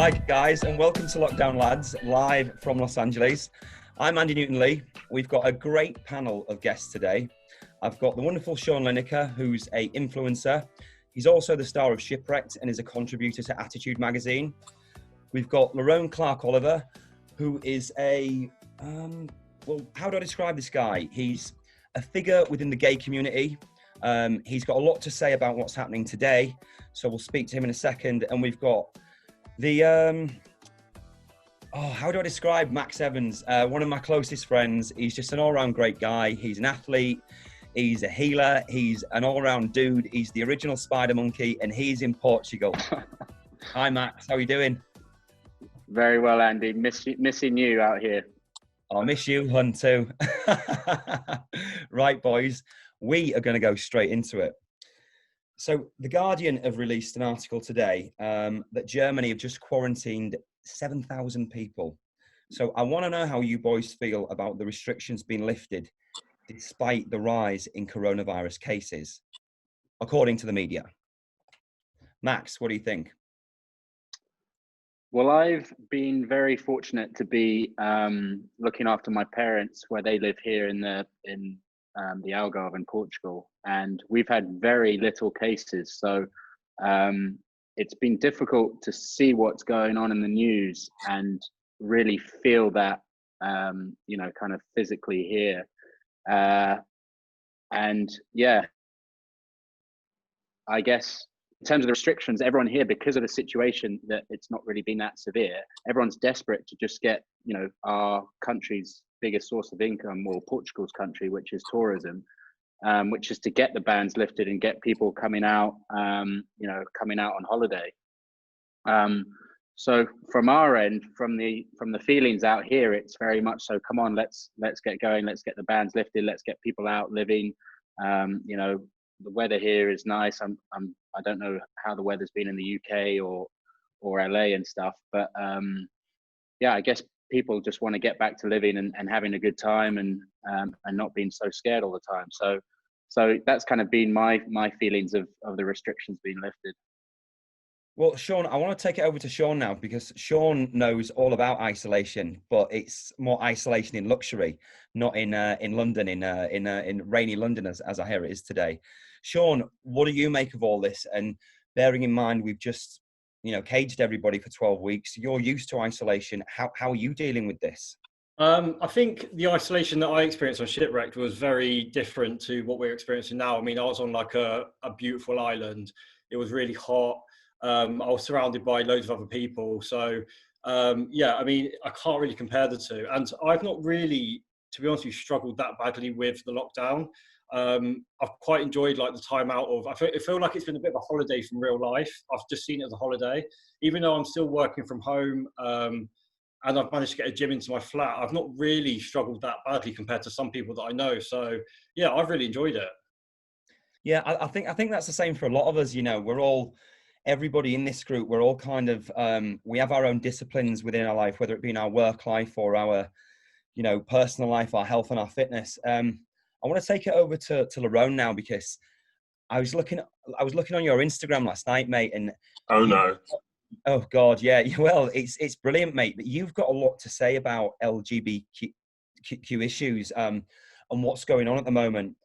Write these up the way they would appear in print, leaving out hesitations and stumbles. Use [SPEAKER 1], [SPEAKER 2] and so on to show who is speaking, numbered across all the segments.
[SPEAKER 1] Hi guys, and welcome to Lockdown Lads, live from Los Angeles. I'm Andy Newton-Lee. We've got a great panel of guests today. I've got the wonderful Sean Lineker, who's an influencer. He's also the star of Shipwrecked and is a contributor to Attitude magazine. We've got Lerone Clarke-Oliver, who is how do I describe this guy? He's a figure within the gay community. He's got a lot to say about what's happening today, so we'll speak to him in a second. And we've got the, how do I describe Max Evans? One of my closest friends. He's just an all-round great guy. He's an athlete. He's a healer. He's an all-round dude. He's the original spider monkey, and he's in Portugal. Hi, Max. How are you doing?
[SPEAKER 2] Very well, Andy. Missing you out here.
[SPEAKER 1] I'll miss you, hun, too. Right, boys. We are going to go straight into it. So The Guardian have released an article today that Germany have just quarantined 7,000 people. So I want to know how you boys feel about the restrictions being lifted despite the rise in coronavirus cases, according to the media. Max, what do you think?
[SPEAKER 2] Well, I've been very fortunate to be looking after my parents where they live here in the Algarve in Portugal, and we've had very little cases. So it's been difficult to see what's going on in the news and really feel that, kind of physically here. And yeah, I guess in terms of the restrictions, everyone here, because of the situation that it's not really been that severe, everyone's desperate to just get, our country's biggest source of income, or Portugal's country, which is tourism, which is to get the bans lifted and get people coming out, coming out on holiday. So from our end, from the feelings out here, it's very much so, come on, let's get going, let's get the bans lifted, let's get people out living. The weather here is nice. I don't know how the weather's been in the UK or LA and stuff, but I guess people just want to get back to living and having a good time and not being so scared all the time. So that's kind of been my feelings of the restrictions being lifted.
[SPEAKER 1] Well, Sean, I want to take it over to Sean now, because Sean knows all about isolation, but it's more isolation in luxury, not in London, in rainy London, as I hear it is today. Sean, what do you make of all this? And bearing in mind, we've just, caged everybody for 12 weeks. You're used to isolation. How are you dealing with this?
[SPEAKER 3] I think the isolation that I experienced on Shipwrecked was very different to what we're experiencing now. I mean, I was on like a beautiful island. It was really hot. I was surrounded by loads of other people. So, I mean, I can't really compare the two. And I've not really, to be honest with you, struggled that badly with the lockdown. I've quite enjoyed like the time out of, I feel like it's been a bit of a holiday from real life. I've just seen it as a holiday, even though I'm still working from home, and I've managed to get a gym into my flat. I've not really struggled that badly compared to some people that I know. So yeah, I've really enjoyed it.
[SPEAKER 1] Yeah, I think that's the same for a lot of us. Everybody in this group, we're all kind of, we have our own disciplines within our life, whether it be in our work life or our, personal life, our health and our fitness. I want to take it over to Lerone now, because I was looking on your Instagram last night, mate. And
[SPEAKER 4] oh no.
[SPEAKER 1] Oh God, yeah. Well, it's brilliant, mate. But you've got a lot to say about LGBTQ issues and what's going on at the moment.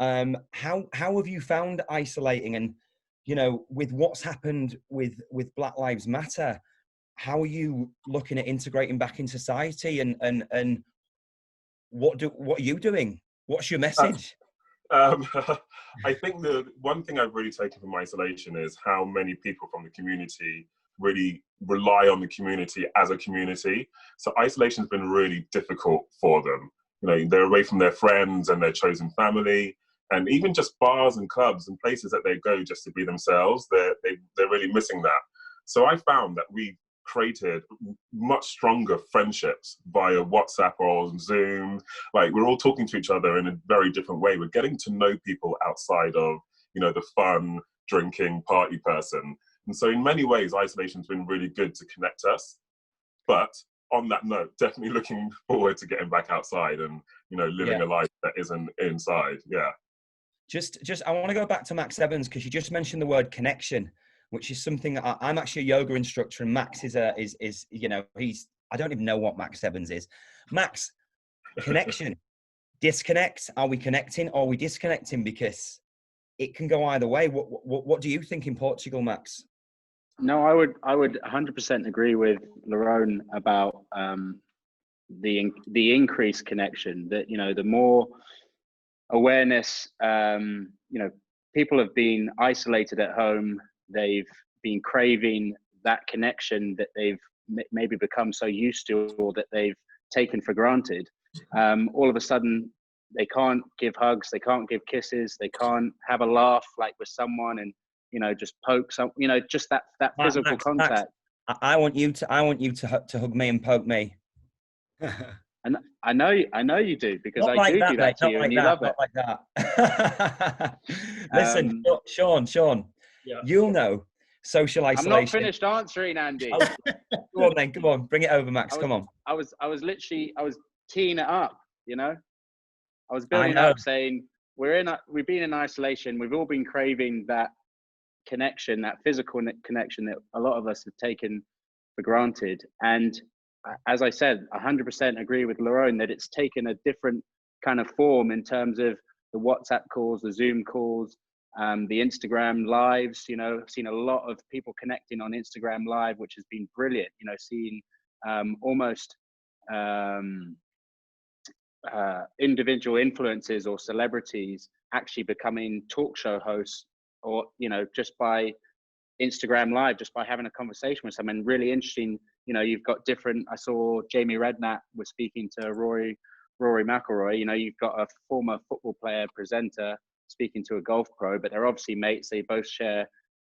[SPEAKER 1] How have you found isolating? And with what's happened with Black Lives Matter, how are you looking at integrating back in society? And what are you doing? What's your message?
[SPEAKER 4] I think the one thing I've really taken from isolation is how many people from the community really rely on the community as a community. So isolation has been really difficult for them. They're away from their friends and their chosen family, and even just bars and clubs and places that they go just to be themselves. They're really missing that. So I found that we created much stronger friendships via WhatsApp or Zoom. Like, we're all talking to each other in a very different way. We're getting to know people outside of, the fun, drinking, party person. And so in many ways, isolation's been really good to connect us. But on that note, definitely looking forward to getting back outside and, living a life that isn't inside. Yeah.
[SPEAKER 1] Just I want to go back to Max Evans, because you just mentioned the word connection. which is something that I'm actually a yoga instructor, and Max is you know, I don't even know what Max Evans is. Max, connection, disconnect. Are we connecting? Or are we disconnecting? Because it can go either way. What do you think in Portugal, Max?
[SPEAKER 2] No, I would 100% agree with Lerone about the increased connection. That, you know, the more awareness, you know, people have been isolated at home. They've been craving that connection that they've maybe become so used to, or that they've taken for granted. All of a sudden, they can't give hugs, they can't give kisses, they can't have a laugh like with someone, and, you know, just poke some, you know, just that physical contact.
[SPEAKER 1] Max, I want you to hug me and poke me.
[SPEAKER 2] And I know you do, because
[SPEAKER 1] Not
[SPEAKER 2] I
[SPEAKER 1] like
[SPEAKER 2] do
[SPEAKER 1] that,
[SPEAKER 2] that
[SPEAKER 1] mate.
[SPEAKER 2] to you, and you love it.
[SPEAKER 1] Not like that. Listen, Sean,
[SPEAKER 3] Yeah.
[SPEAKER 1] you'll know social isolation.
[SPEAKER 2] I'm not finished answering, Andy.
[SPEAKER 1] Go on then, come on, bring it over, Max. Come on.
[SPEAKER 2] I was teeing it up, you know. I was building up, saying we've been in isolation. We've all been craving that connection, that physical connection that a lot of us have taken for granted. And as I said, 100% agree with Lerone that it's taken a different kind of form in terms of the WhatsApp calls, the Zoom calls, the Instagram lives. You know, I've seen a lot of people connecting on Instagram Live, which has been brilliant. You know, seeing almost individual influencers or celebrities actually becoming talk show hosts, or, you know, just by Instagram Live, just by having a conversation with someone. Really interesting. You know, you've got different. I saw Jamie Redknapp was speaking to Rory McIlroy. You know, you've got a former football player presenter speaking to a golf pro, but they're obviously mates. They both share,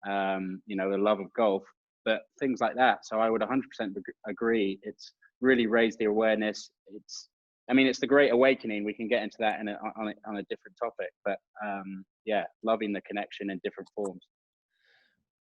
[SPEAKER 2] you know, the love of golf, but things like that. So I would 100% agree. It's really raised the awareness. It's the Great Awakening. We can get into that on a different topic, but yeah, loving the connection in different forms.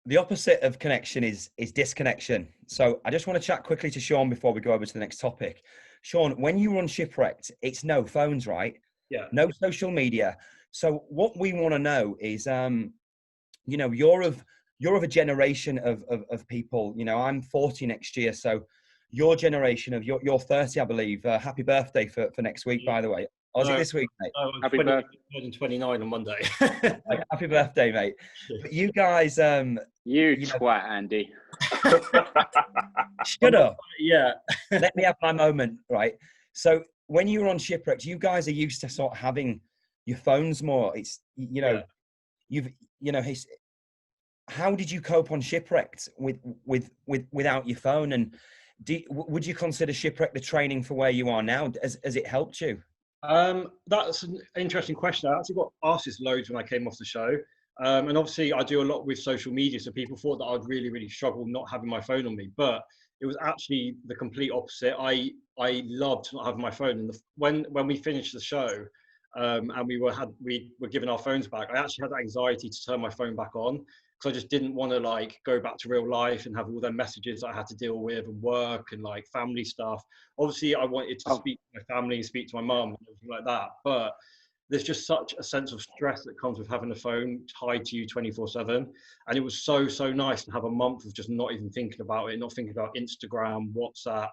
[SPEAKER 1] The opposite of connection is disconnection. So I just want to chat quickly to Sean before we go over to the next topic. Sean, when you run Shipwrecked, it's no phones, right?
[SPEAKER 3] Yeah.
[SPEAKER 1] No social media. So what we want to know is, you know, you're of a generation of people. You know, I'm 40 next year, so your generation of you're 30, I believe. Happy birthday for next week, by the way. Or is it this week, mate?
[SPEAKER 3] Happy birthday. 29 on Monday.
[SPEAKER 1] Happy birthday, mate. But you guys,
[SPEAKER 2] you twat, Andy.
[SPEAKER 1] Shut up.
[SPEAKER 3] Yeah.
[SPEAKER 1] Let me have my moment, right? So when you were on Shipwrecked, you guys are used to sort of having your phones more. It's, you know, how did you cope on Shipwrecked without your phone? And would you consider Shipwrecked the training for where you are now? Has it helped you?
[SPEAKER 3] That's an interesting question. I actually got asked this loads when I came off the show. And obviously I do a lot with social media, so people thought that I'd really, really struggle not having my phone on me, but it was actually the complete opposite. I loved not having my phone. And when we finished the show, and we were given our phones back, I actually had that anxiety to turn my phone back on, because I just didn't want to like go back to real life and have all their messages that I had to deal with, and work and like family stuff. Obviously I wanted to speak to my family and speak to my mum and everything like that, but there's just such a sense of stress that comes with having a phone tied to you 24/7. And it was so nice to have a month of just not even thinking about it, not thinking about Instagram, WhatsApp.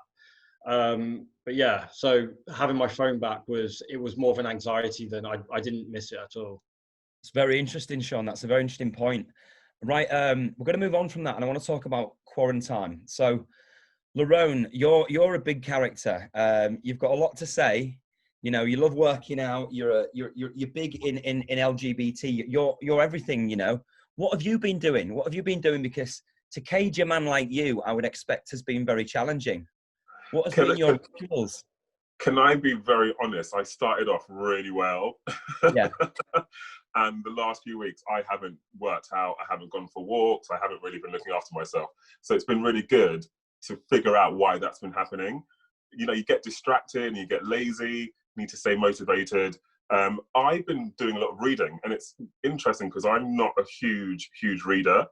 [SPEAKER 3] But yeah, so having my phone back was more of an anxiety than I didn't miss it at all.
[SPEAKER 1] It's very interesting, Sean. That's a very interesting point. Right, we're going to move on from that, and I want to talk about quarantine. So, Lerone, you're a big character. You've got a lot to say. You know, you love working out. You're big in LGBT. You're everything. You know, what have you been doing? Because to cage a man like you, I would expect has been very challenging. What has been your skills?
[SPEAKER 4] Can I be very honest? I started off really well.
[SPEAKER 1] Yeah.
[SPEAKER 4] And the last few weeks, I haven't worked out. I haven't gone for walks. I haven't really been looking after myself. So it's been really good to figure out why that's been happening. You know, you get distracted and you get lazy, need to stay motivated. I've been doing a lot of reading, and it's interesting because I'm not a huge reader.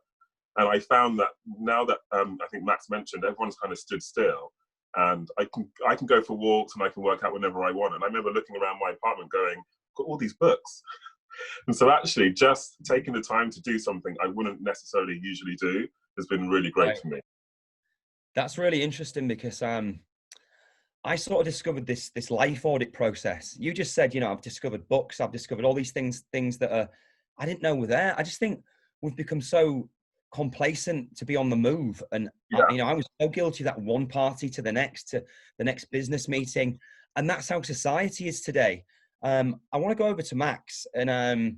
[SPEAKER 4] And I found that now that I think Max mentioned, everyone's kind of stood still. And I can go for walks and I can work out whenever I want. And I remember looking around my apartment going, I've got all these books. And so actually just taking the time to do something I wouldn't necessarily usually do has been really great for me.
[SPEAKER 1] That's really interesting because I sort of discovered this life audit process. You just said, you know, I've discovered books, I've discovered all these things that are I didn't know were there. I just think we've become so complacent to be on the move, and you know, I was so guilty of that, one party to the next business meeting, and that's how society is today. I want to go over to Max and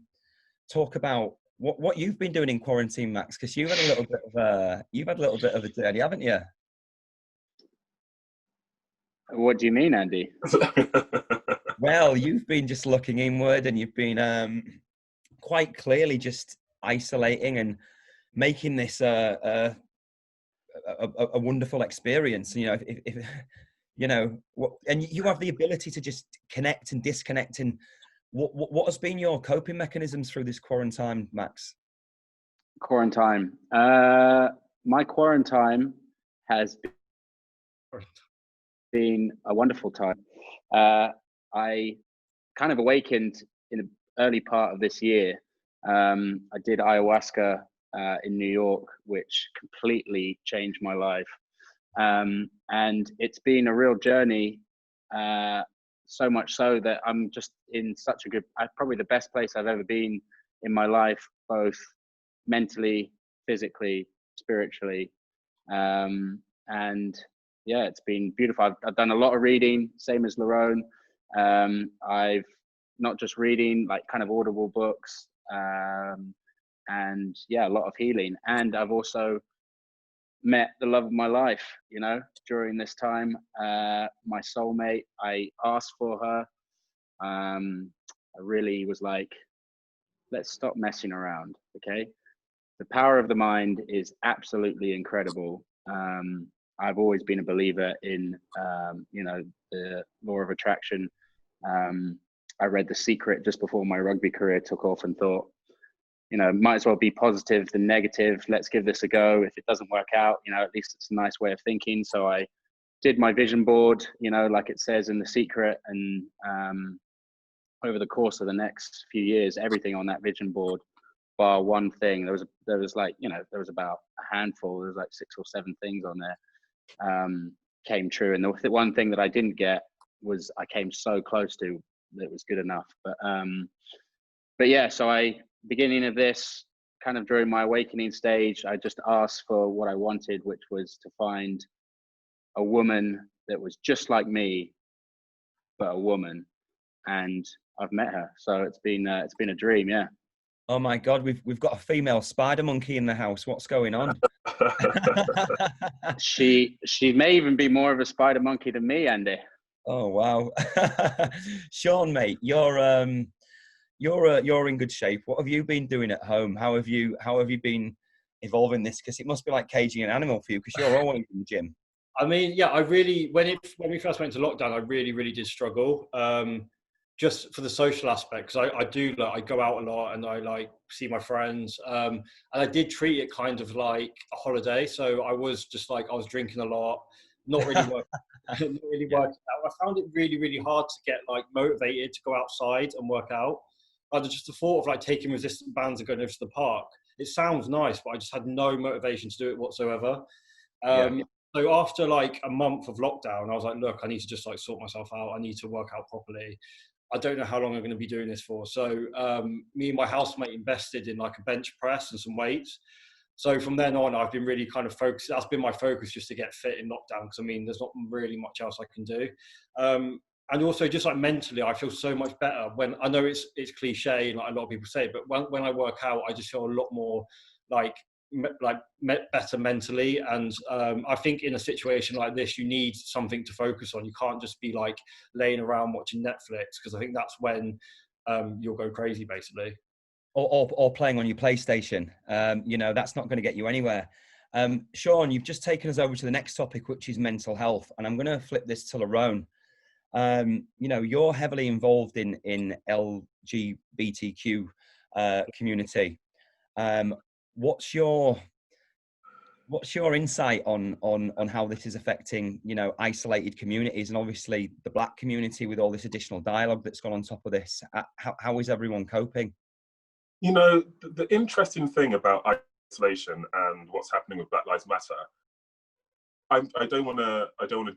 [SPEAKER 1] talk about what you've been doing in quarantine, Max, because you've had a little bit of a journey, haven't you?
[SPEAKER 2] What do you mean, Andy?
[SPEAKER 1] Well, you've been just looking inward, and you've been quite clearly just isolating and making this a wonderful experience. You know, if you know, and you have the ability to just connect and disconnect. And what has been your coping mechanisms through this quarantine, Max?
[SPEAKER 2] Quarantine. My quarantine has been a wonderful time. I kind of awakened in the early part of this year. I did ayahuasca in New York, which completely changed my life. And it's been a real journey, so much so that I'm just in such a good, probably the best place I've ever been in my life, both mentally, physically, spiritually. And yeah, it's been beautiful. I've done a lot of reading, same as Lerone. I've not just reading, like kind of audible books, and yeah, a lot of healing. And I've also met the love of my life, you know, during this time. My soulmate, I asked for her. I really was like, let's stop messing around, okay? The power of the mind is absolutely incredible. I've always been a believer in, you know, the law of attraction. I read The Secret just before my rugby career took off and thought, you know, might as well be positive than negative. Let's give this a go. If it doesn't work out, you know, at least it's a nice way of thinking. So I did my vision board, you know, like it says in The Secret. And over the course of the next few years, everything on that vision board, bar one thing, there was like, you know, there was about a handful, there was like 6 or 7 things on there, came true. And the one thing that I didn't get was I came so close to that it was good enough. But yeah, so beginning of this, kind of during my awakening stage, I just asked for what I wanted, which was to find a woman that was just like me, but a woman. And I've met her. So it's been a dream. Yeah.
[SPEAKER 1] Oh my God, we've got a female spider monkey in the house. What's going on?
[SPEAKER 2] She may even be more of a spider monkey than me, Andy.
[SPEAKER 1] Oh wow. Sean, mate, you're in good shape. What have you been doing at home? How have you been evolving this? Because it must be like caging an animal for you, because you're always in the gym.
[SPEAKER 3] I mean, yeah, I really, when we first went into lockdown, I really did struggle, just for the social aspect, because I do, like, I go out a lot and I like see my friends, and I did treat it kind of like a holiday. So I was just like, I was drinking a lot, not really working out. I found it really hard to get like motivated to go outside and work out. Just the thought of like taking resistance bands and going over to the park, it sounds nice, but I just had no motivation to do it whatsoever. So after like a month of lockdown, I was like, look, I need to just like sort myself out. I need to work out properly. I don't know how long I'm going to be doing this for. So me and my housemate invested in like a bench press and some weights. So from then on, I've been really kind of focused. That's been my focus, just to get fit in lockdown, because I mean, there's not really much else I can do. And also just like mentally, I feel so much better when, I know it's cliche, like a lot of people say, but when I work out, I just feel a lot more better mentally. And I think in a situation like this, you need something to focus on. You can't just be like laying around watching Netflix, because I think that's when you'll go crazy, basically.
[SPEAKER 1] Or playing on your PlayStation. You know, that's not going to get you anywhere. Sean, you've just taken us over to the next topic, which is mental health. And I'm going to flip this to Lerone. You know, you're heavily involved in LGBTQ community. What's your insight on how this is affecting, you know, isolated communities, and obviously the Black community with all this additional dialogue that's gone on top of this? How is everyone coping?
[SPEAKER 4] You know, the interesting thing about isolation and what's happening with Black Lives Matter, I don't want to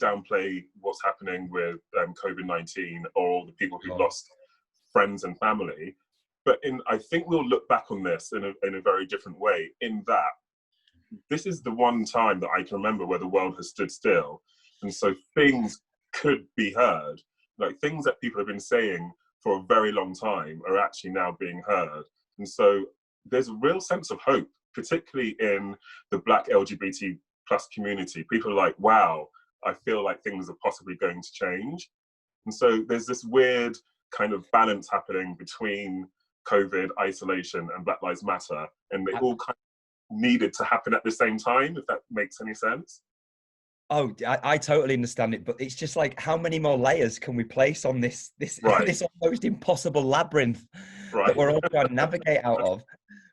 [SPEAKER 4] downplay what's happening with COVID-19 or all the people who lost friends and family, but I think we'll look back on this in a very different way. In that, this is the one time that I can remember where the world has stood still, and so things could be heard, like things that people have been saying for a very long time are actually now being heard, and so there's a real sense of hope, particularly in the Black LGBT plus community. People are like, wow, I feel like things are possibly going to change. And so there's this weird kind of balance happening between COVID, isolation, and Black Lives Matter, and they all kind of needed to happen at the same time, if that makes any sense.
[SPEAKER 1] Oh, I totally understand it, but it's just like, how many more layers can we place on this
[SPEAKER 4] Right.
[SPEAKER 1] this almost impossible labyrinth that we're all trying to navigate out of?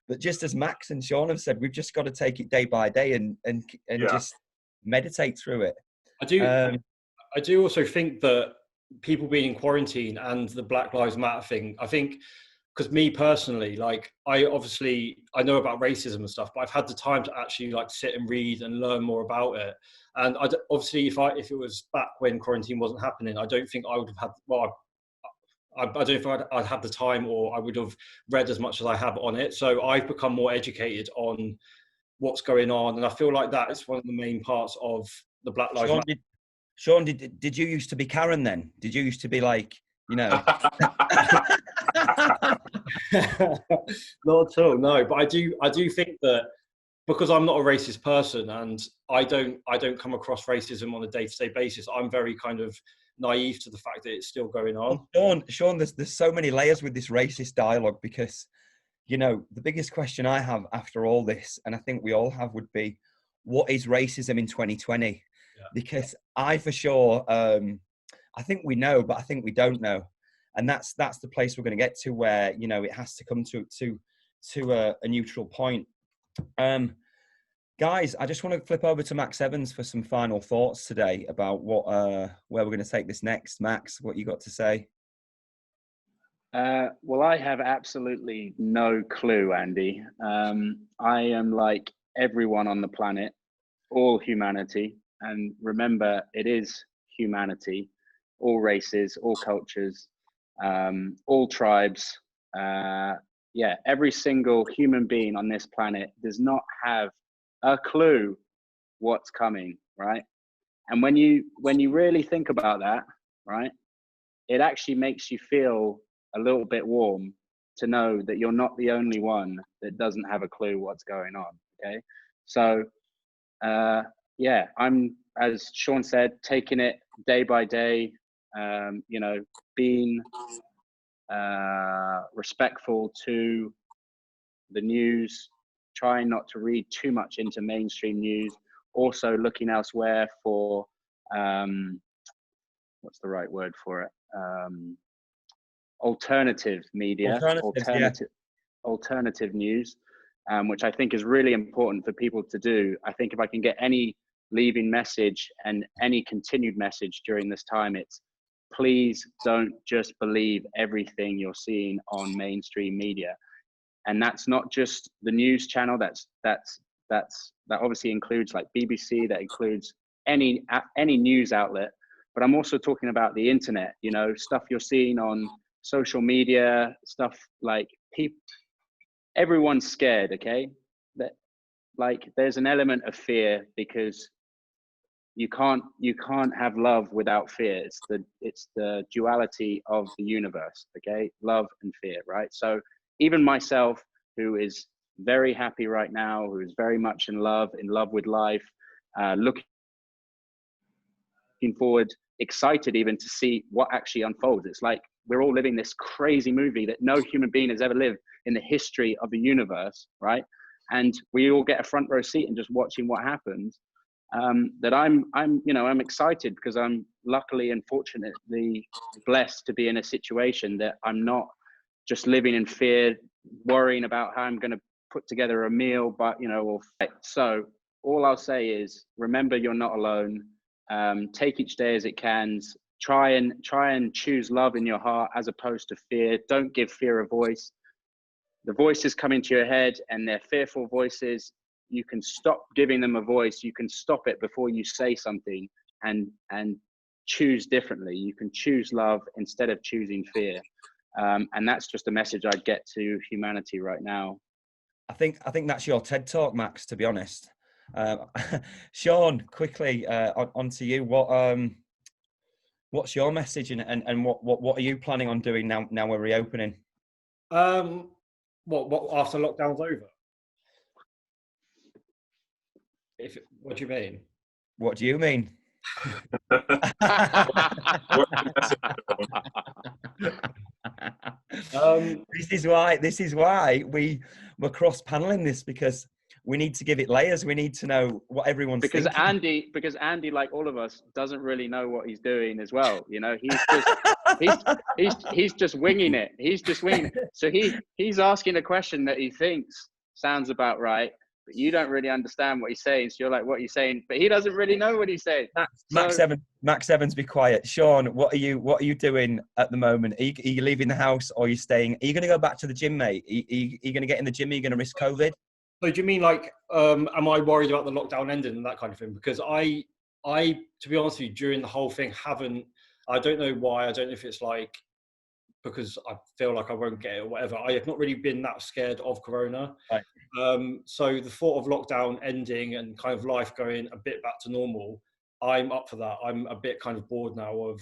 [SPEAKER 1] But just as Max and Sean have said, we've just got to take it day by day and just meditate through it.
[SPEAKER 3] I do also think that people being in quarantine and the Black Lives Matter thing, I think, because me personally, like, I know about racism and stuff, but I've had the time to actually like sit and read and learn more about it. And obviously, if it was back when quarantine wasn't happening, I don't think I would have had, well, I don't know if I'd have the time, or I would have read as much as I have on it. So I've become more educated on what's going on, and I feel like that is one of the main parts of the Black Lives Matter.
[SPEAKER 1] Sean, did you used to be Karen then? Did you used to be like, you know?
[SPEAKER 3] Not at all, no. But I do think that because I'm not a racist person, and I don't come across racism on a day-to-day basis, I'm very kind of naive to the fact that it's still going on.
[SPEAKER 1] Sean, there's so many layers with this racist dialogue, because, you know, the biggest question I have after all this, and I think we all have, would be, what is racism in 2020? Yeah. Because I for sure, I think we know, but I think we don't know. And that's the place we're going to get to, where, you know, it has to come to a neutral point. Guys, I just want to flip over to Max Evans for some final thoughts today about where we're going to take this next. Max, what you got to say?
[SPEAKER 2] Well, I have absolutely no clue, Andy. I am like everyone on the planet, all humanity. And remember, it is humanity, all races, all cultures, all tribes. Every single human being on this planet does not have a clue what's coming, right? And when you really think about that, right, it actually makes you feel a little bit warm to know that you're not the only one that doesn't have a clue what's going on. Okay, so I'm, as Sean said, taking it day by day, being respectful to the news, trying not to read too much into mainstream news, also looking elsewhere for what's the right word for it, alternative media, alternative news, which I think is really important for people to do. I think if I can get any leaving message and any continued message during this time, it's please don't just believe everything you're seeing on mainstream media. And that's not just the news channel, that obviously includes like BBC, that includes any news outlet, but I'm also talking about the internet, you know, stuff you're seeing on social media, stuff like everyone's scared, okay? That, like, there's an element of fear, because you can't have love without fear. It's the duality of the universe, okay? Love and fear, right? So even myself, who is very happy right now, who is very much in love with life, looking forward, excited even to see what actually unfolds. It's like we're all living this crazy movie that no human being has ever lived in the history of the universe, right? And we all get a front row seat and just watching what happens. That I'm excited, because I'm luckily and fortunately blessed to be in a situation that I'm not just living in fear, worrying about how I'm going to put together a meal, but, you know, so all I'll say is, remember, you're not alone. Take each day as it can. Try and choose love in your heart as opposed to fear. Don't give fear a voice. the voices come into your head and they're fearful voices, you can stop giving them a voice. You can stop it before you say something, and choose differently. You can choose love instead of choosing fear. And that's just a message I'd get to humanity right now.
[SPEAKER 1] I think that's your TED talk, Max, to be honest. Sean, quickly, on to you. What's your message, and what are you planning on doing now we're reopening?
[SPEAKER 3] What after lockdown's over? What do you mean?
[SPEAKER 1] What do you mean? This is why we're cross paneling this, because we need to give it layers. We need to know what everyone's thinking.
[SPEAKER 2] Andy, like all of us, doesn't really know what he's doing as well. You know, he's just winging it. He's just winging it. So he's asking a question that he thinks sounds about right, but you don't really understand what he's saying. So you're like, what are you saying? But he doesn't really know what he's saying.
[SPEAKER 1] Max Evans, be quiet. Sean, what are you doing at the moment? Are you leaving the house, or are you staying? Are you going to go back to the gym, mate? Are you going to get in the gym? Are you going to risk COVID?
[SPEAKER 3] So do you mean like, am I worried about the lockdown ending and that kind of thing? Because I, to be honest with you, during the whole thing, I don't know why. I don't know if it's like because I feel like I won't get it or whatever. I have not really been that scared of Corona.
[SPEAKER 1] Right.
[SPEAKER 3] So the thought of lockdown ending and kind of life going a bit back to normal, I'm up for that. I'm a bit kind of bored now of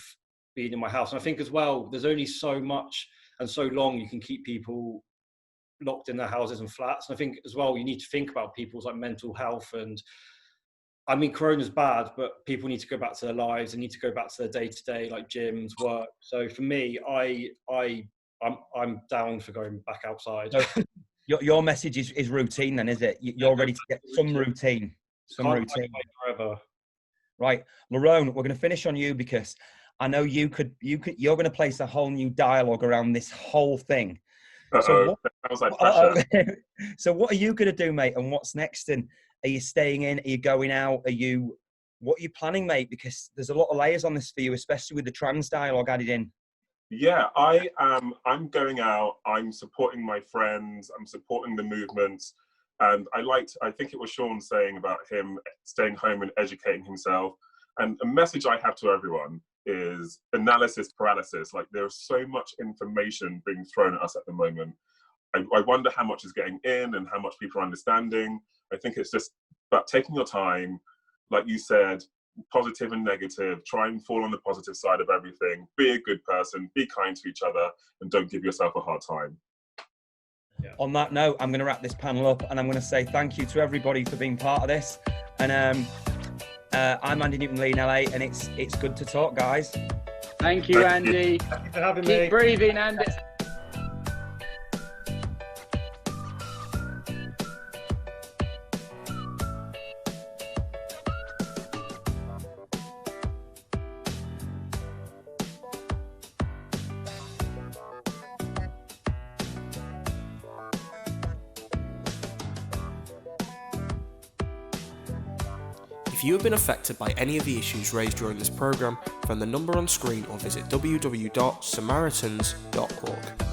[SPEAKER 3] being in my house. And I think as well, there's only so much and so long you can keep people locked in their houses and flats. And I think as well, you need to think about people's like mental health. And I mean, Corona's bad, but people need to go back to their lives and need to go back to their day-to-day, like gyms, work. So for me, I'm down for going back outside.
[SPEAKER 1] Your message is routine then, is it? You're ready to get some routine. Routine.
[SPEAKER 3] Forever.
[SPEAKER 1] Right. Lerone, we're going to finish on you, because I know you're going to place a whole new dialogue around this whole thing. So what are you going to do, mate? And what's next? And are you staying in? Are you going out? What are you planning, mate? Because there's a lot of layers on this for you, especially with the trans dialogue added in.
[SPEAKER 4] Yeah, I'm going out. I'm supporting my friends. I'm supporting the movement. And I think it was Sean saying about him staying home and educating himself. And a message I have to everyone is analysis paralysis. Like, there's so much information being thrown at us at the moment. I wonder how much is getting in and how much people are understanding. I think it's just about taking your time, like you said, positive and negative, try and fall on the positive side of everything, be a good person, be kind to each other, and don't give yourself a hard time.
[SPEAKER 1] Yeah. On that note, I'm going to wrap this panel up, and I'm going to say thank you to everybody for being part of this. And I'm Andy Newton-Lee in LA, and it's good to talk, guys.
[SPEAKER 2] Thank you, Andy.
[SPEAKER 3] Thank you for having me.
[SPEAKER 2] Keep breathing, Andy.
[SPEAKER 5] If you have been affected by any of the issues raised during this programme, phone the number on screen or visit www.samaritans.org.